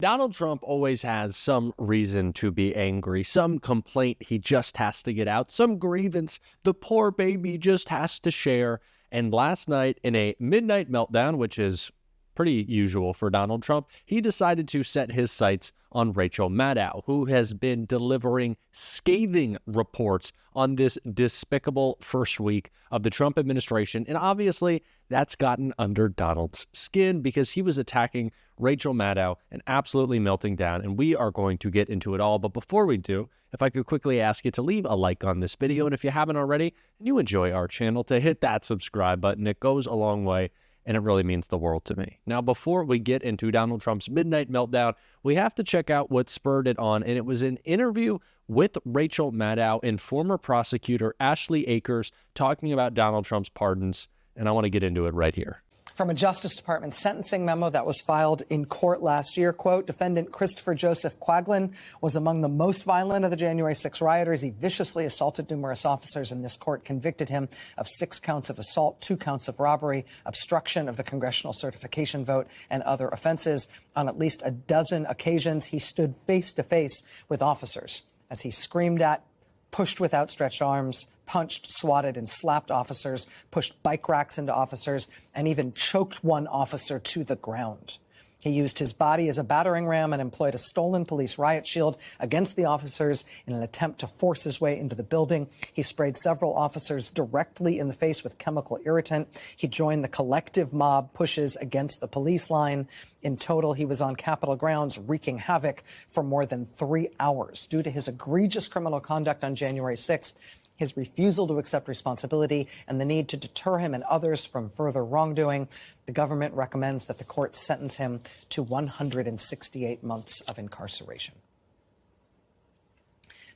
Donald Trump always has some reason to be angry, some complaint he just has to get out, some grievance the poor baby just has to share. And last night, in a midnight meltdown, which is pretty usual for Donald Trump, he decided to set his sights on Rachel Maddow, who has been delivering scathing reports on this despicable first week of the Trump administration. And obviously, that's gotten under Donald's skin because he was attacking Rachel Maddow and absolutely melting down. And we are going to get into it all. But before we do, if I could quickly ask you to leave a like on this video. And if you haven't already and you enjoy our channel, to hit that subscribe button. It goes a long way, and it really means the world to me. Now, before we get into Donald Trump's midnight meltdown, we have to check out what spurred it on, and it was an interview with Rachel Maddow and former prosecutor Ashley Akers talking about Donald Trump's pardons, and I want to get into it right here. From a Justice Department sentencing memo that was filed in court last year, quote, defendant Christopher Joseph Quaglin was among the most violent of the January 6 rioters. He viciously assaulted numerous officers, and this court convicted him of 6 counts of assault, 2 counts of robbery, obstruction of the congressional certification vote, and other offenses. On at least a dozen occasions, he stood face to face with officers as he screamed at, pushed with outstretched arms, punched, swatted, and slapped officers, pushed bike racks into officers, and even choked one officer to the ground. He used his body as a battering ram and employed a stolen police riot shield against the officers in an attempt to force his way into the building. He sprayed several officers directly in the face with chemical irritant. He joined the collective mob pushes against the police line. In total, he was on Capitol grounds wreaking havoc for more than 3 hours. Due to his egregious criminal conduct on January 6th, his refusal to accept responsibility, and the need to deter him and others from further wrongdoing, the government recommends that the court sentence him to 168 months of incarceration.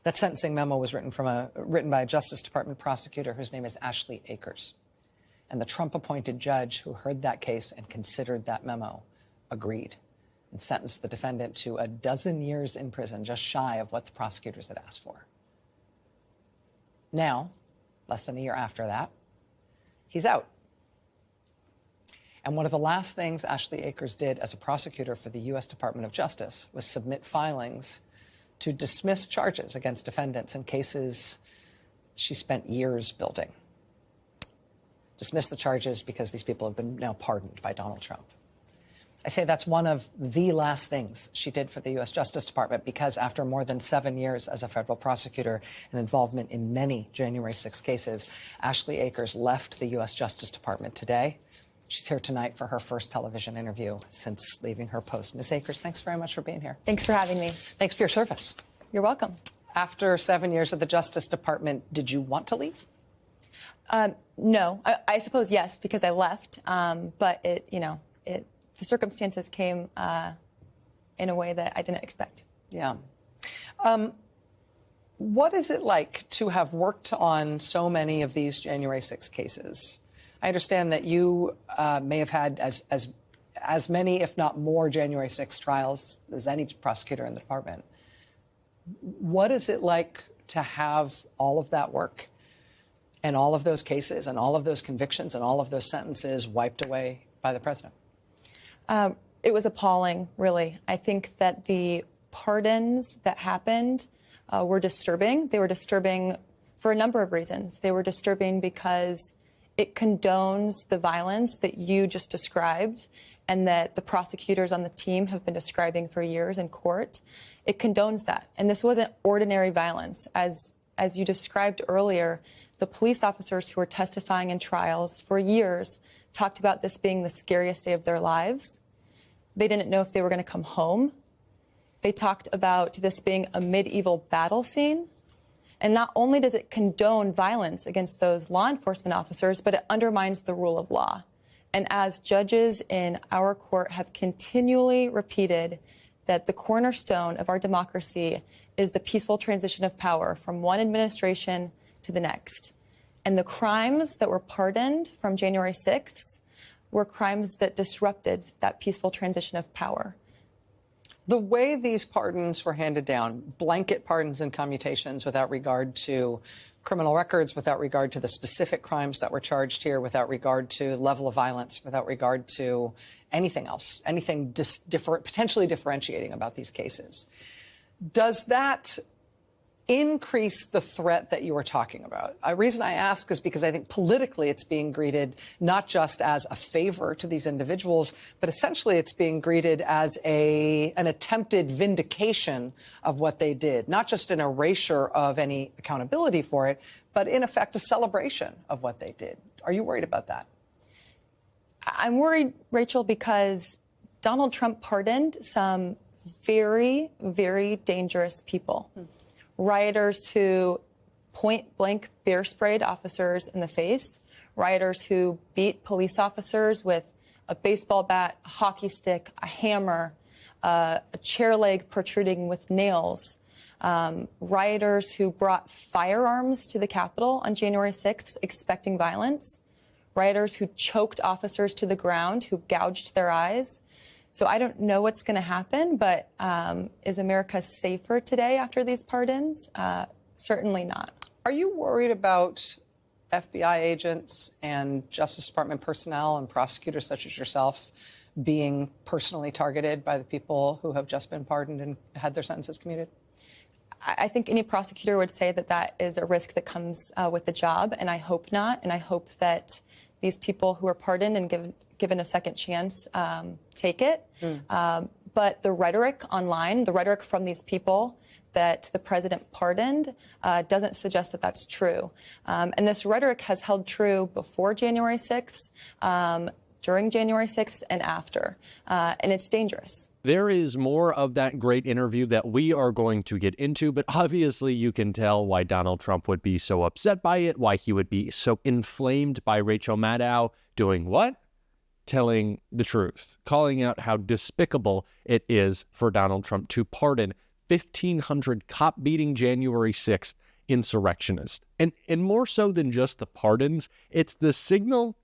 That sentencing memo was written by a Justice Department prosecutor whose name is Ashley Akers. And the Trump-appointed judge who heard that case and considered that memo agreed and sentenced the defendant to 12 years in prison, just shy of what the prosecutors had asked for. Now, less than a year after that, he's out. And one of the last things Ashley Akers did as a prosecutor for the U.S. Department of Justice was submit filings to dismiss charges against defendants in cases she spent years building. Dismiss the charges because these people have been now pardoned by Donald Trump. I say that's one of the last things she did for the U.S. Justice Department because after more than 7 years as a federal prosecutor and involvement in many January 6 cases, Ashley Akers left the U.S. Justice Department today. She's here tonight for her first television interview since leaving her post. Ms. Akers, thanks very much for being here. Thanks for having me. Thanks for your service. You're welcome. After 7 years at the Justice Department, did you want to leave? No, I suppose yes, because I left. But the circumstances came in a way that I didn't expect. Yeah. What is it like to have worked on so many of these January 6 cases? I understand that you may have had as many, if not more, January 6 trials as any prosecutor in the department. What is it like to have all of that work and all of those cases and all of those convictions and all of those sentences wiped away by the president? It was appalling, really. I think that the pardons that happened were disturbing. They were disturbing for a number of reasons. They were disturbing because it condones the violence that you just described and that the prosecutors on the team have been describing for years in court. It condones that. And this wasn't ordinary violence. As you described earlier, the police officers who were testifying in trials for years talked about this being the scariest day of their lives. They didn't know if they were going to come home. They talked about this being a medieval battle scene. And not only does it condone violence against those law enforcement officers, but it undermines the rule of law. And as judges in our court have continually repeated that the cornerstone of our democracy is the peaceful transition of power from one administration to the next. And the crimes that were pardoned from January 6th were crimes that disrupted that peaceful transition of power. The way these pardons were handed down, blanket pardons and commutations without regard to criminal records, without regard to the specific crimes that were charged here, without regard to level of violence, without regard to anything else, anything potentially differentiating about these cases. Does that increase the threat that you were talking about? The reason I ask is because I think politically it's being greeted not just as a favor to these individuals, but essentially it's being greeted as an attempted vindication of what they did, not just an erasure of any accountability for it, but in effect a celebration of what they did. Are you worried about that? I'm worried, Rachel, because Donald Trump pardoned some very, very dangerous people. Rioters who point-blank bear sprayed officers in the face, rioters who beat police officers with a baseball bat, a hockey stick, a hammer, a chair leg protruding with nails, rioters who brought firearms to the Capitol on January 6th expecting violence, rioters who choked officers to the ground, who gouged their eyes. So I don't know what's going to happen, but is America safer today after these pardons? Certainly not. Are you worried about FBI agents and Justice Department personnel and prosecutors such as yourself being personally targeted by the people who have just been pardoned and had their sentences commuted? I think any prosecutor would say that that is a risk that comes with the job, and I hope not. And I hope that these people who are pardoned and given a second chance take it. But the rhetoric online, the rhetoric from these people that the president pardoned doesn't suggest that that's true. And this rhetoric has held true before January 6th, during January 6th, and after. And it's dangerous. There is more of that great interview that we are going to get into, but obviously you can tell why Donald Trump would be so upset by it, why he would be so inflamed by Rachel Maddow doing what? Telling the truth, calling out how despicable it is for Donald Trump to pardon 1,500 cop-beating January 6th insurrectionists. And more so than just the pardons, it's the signal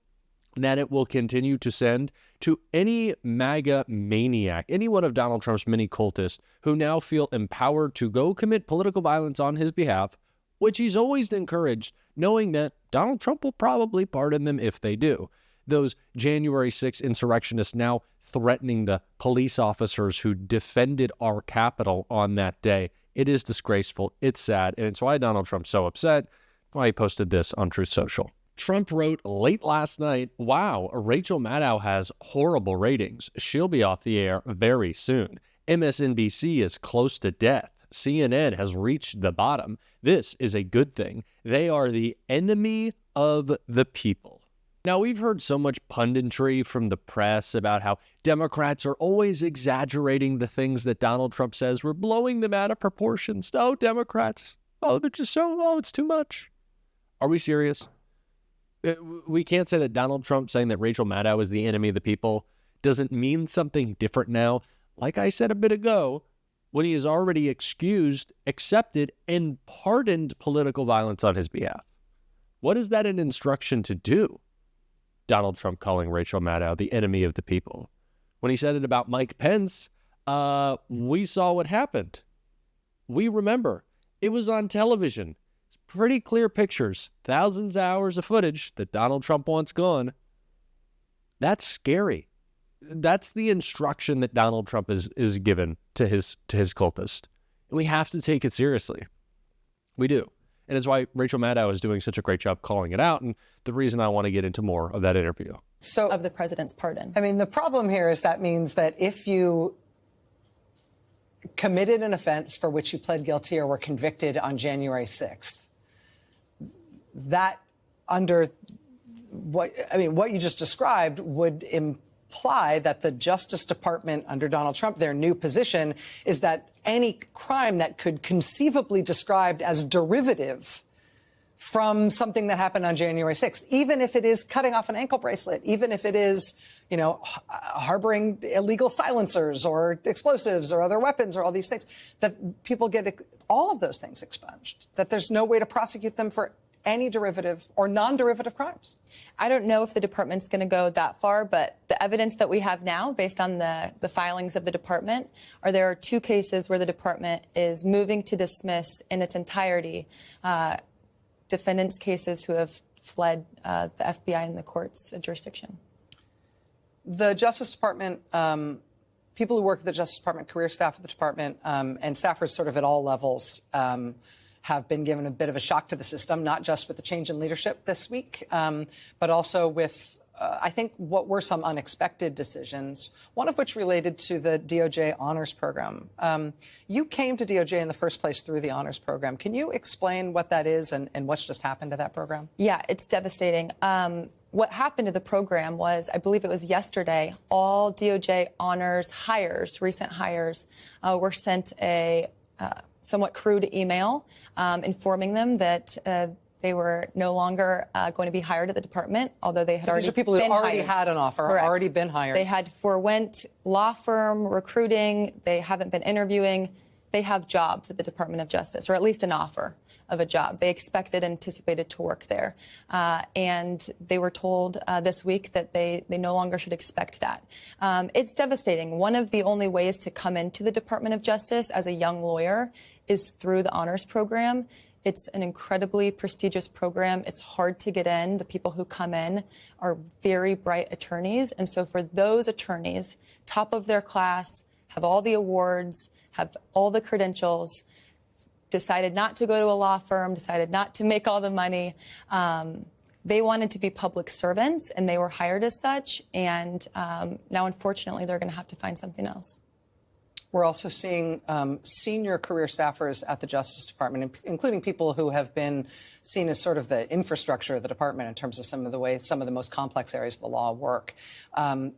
that it will continue to send to any MAGA maniac, any one of Donald Trump's many cultists who now feel empowered to go commit political violence on his behalf, which he's always encouraged, knowing that Donald Trump will probably pardon them if they do. Those January 6th insurrectionists now threatening the police officers who defended our Capitol on that day. It is disgraceful. It's sad. And it's why Donald Trump's so upset, why he posted this on Truth Social. Trump wrote late last night, wow, Rachel Maddow has horrible ratings. She'll be off the air very soon. MSNBC is close to death. CNN has reached the bottom. This is a good thing. They are the enemy of the people. Now, we've heard so much punditry from the press about how Democrats are always exaggerating the things that Donald Trump says. We're blowing them out of proportions. Oh, Democrats. Oh, they're just it's too much. Are we serious? We can't say that Donald Trump saying that Rachel Maddow is the enemy of the people doesn't mean something different now. Like I said a bit ago, when he has already excused, accepted, and pardoned political violence on his behalf. What is that an instruction to do? Donald Trump calling Rachel Maddow the enemy of the people. When he said it about Mike Pence, we saw what happened. We remember. It was on television. It's pretty clear pictures, thousands of hours of footage that Donald Trump wants gone. That's scary. That's the instruction that Donald Trump is given to his cultist. And we have to take it seriously. We do. And it's why Rachel Maddow is doing such a great job calling it out, and the reason I want to get into more of that interview. So, of the president's pardon. I mean, the problem here is that means that if you committed an offense for which you pled guilty or were convicted on January 6th, that under what you just described would imply that the Justice Department under Donald Trump, their new position is that any crime that could conceivably described as derivative from something that happened on January 6th, even if it is cutting off an ankle bracelet, even if it is, harboring illegal silencers or explosives or other weapons or all these things, that people get all of those things expunged, that there's no way to prosecute them for any derivative or non-derivative crimes? I don't know if the department's going to go that far, but the evidence that we have now, based on the filings of the department, there are 2 cases where the department is moving to dismiss in its entirety defendants' cases who have fled the FBI and the court's jurisdiction. The Justice Department, people who work at the Justice Department, career staff of the department, and staffers sort of at all levels have been given a bit of a shock to the system, not just with the change in leadership this week, but also with, I think, what were some unexpected decisions, one of which related to the DOJ honors program. You came to DOJ in the first place through the honors program. Can you explain what that is and what's just happened to that program? Yeah, it's devastating. What happened to the program was, I believe it was yesterday, all DOJ honors hires, recent hires, were sent a somewhat crude email informing them that they were no longer going to be hired at the department, although they had already been hired. These are people who already had an offer, Correct. Already been hired. They had forewent law firm recruiting. They haven't been interviewing. They have jobs at the Department of Justice, or at least an offer of a job. They expected, anticipated to work there. And they were told this week that they no longer should expect that. It's devastating. One of the only ways to come into the Department of Justice as a young lawyer is through the honors program. It's an incredibly prestigious program. It's hard to get in. The people who come in are very bright attorneys. And so for those attorneys, top of their class, have all the awards, have all the credentials, decided not to go to a law firm, decided not to make all the money. They wanted to be public servants, and they were hired as such. And now, unfortunately, they're going to have to find something else. We're also seeing senior career staffers at the Justice Department, including people who have been seen as sort of the infrastructure of the department in terms of some of the ways some of the most complex areas of the law work,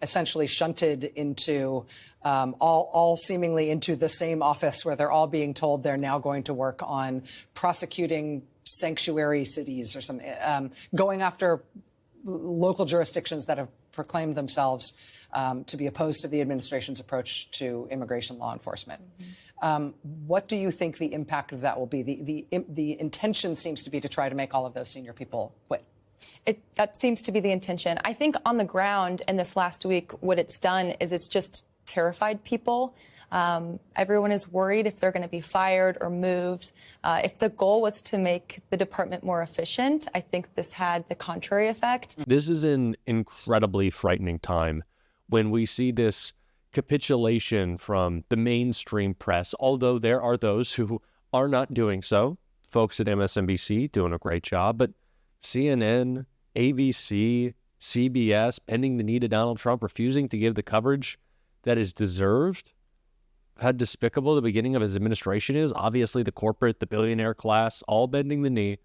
essentially shunted into all seemingly into the same office where they're all being told they're now going to work on prosecuting sanctuary cities or something, going after local jurisdictions that have proclaimed themselves to be opposed to the administration's approach to immigration law enforcement. What do you think the impact of that will be? The intention seems to be to try to make all of those senior people quit. That seems to be the intention. I think on the ground in this last week, what it's done is it's just terrified people. Everyone is worried if they're going to be fired or moved. If the goal was to make the department more efficient, I think this had the contrary effect. This is an incredibly frightening time when we see this capitulation from the mainstream press, although there are those who are not doing so. Folks at MSNBC doing a great job, but CNN, ABC, CBS bending the knee to Donald Trump, refusing to give the coverage that is deserved. How despicable the beginning of his administration is. Obviously, the corporate, the billionaire class, all bending the knee,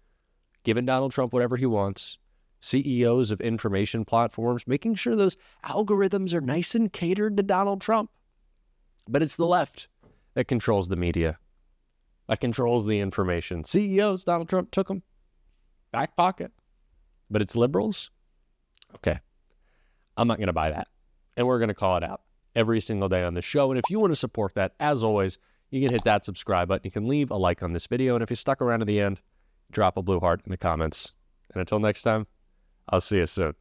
giving Donald Trump whatever he wants. CEOs of information platforms, making sure those algorithms are nice and catered to Donald Trump. But it's the left that controls the media, that controls the information. CEOs, Donald Trump took them, back pocket. But it's liberals? Okay, I'm not going to buy that. And we're going to call it out every single day on the show. And if you want to support that, as always, you can hit that subscribe button. You can leave a like on this video. And if you stuck around to the end, drop a blue heart in the comments. And until next time, I'll see you soon.